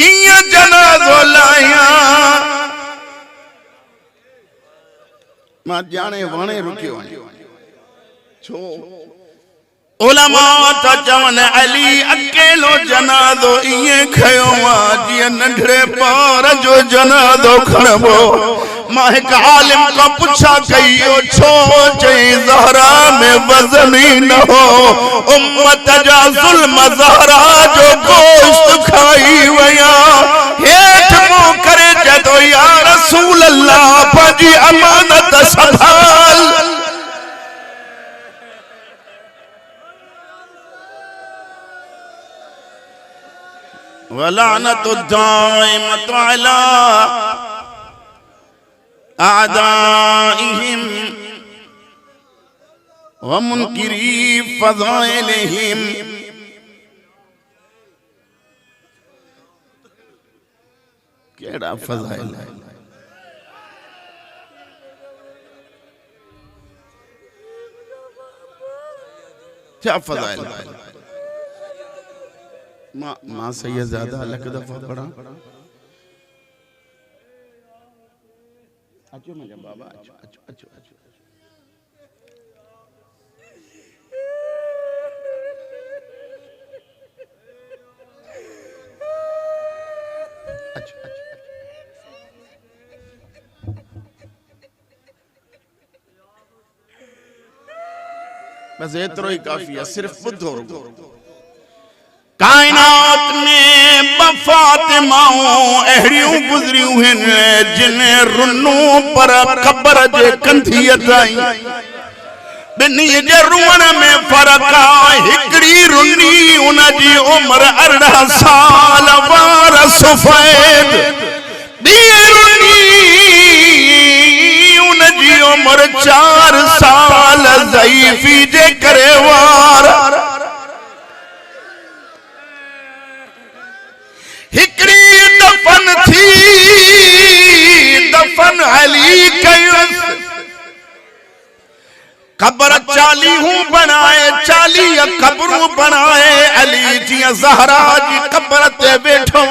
किया जनाज़ो लाया मां जाने वणे रुकियो छो उलमा ता चवन अली अकेलो जनाज़ो इए खयो जी नंढड़े ॿार जो जनाज़ो खणबो मां एक आलिम को पूछा कयो छो चई ज़हरा में वज़न ही न हो उम्मत जा ज़ुल्म ज़हरा जो गोश्त खाई वया हेठ मुंह करे जदो या रसूल अल्लाह पंहिंजी अमानत संभाल वलानतु दाइमतु अला आदाइहिम व मुनकिरी फज़ाइलिहिम केड़ा फज़ाइल है क्या फज़ाइल है मां सैयद ज़्यादा अलग दफा पढ़ा अचो मुझे बाबा अचो अचो अचो अचो अचो अचो बस एतिरो ही काफ़ी है सिर्फ ॿुधो रुगो कायनात में फातिमाऊं अहड़ियूं गुज़रियूं हैं जिन रुनू पर क़ब्र जे कंधीअ ताईं बिन्ही जे रुअण में फ़र्क़ आहे हिकड़ी रुनी उन जी उम्र 18 साल वार सफ़ेद ॿी रुनी उन जी उम्र 4 साल ज़ईफ़ी जे करे वार दफन अली कयुस कब्र 40 बनाए 40 कब्रूं बनाए अली जी ज़हरा जी कब्र ते बैठो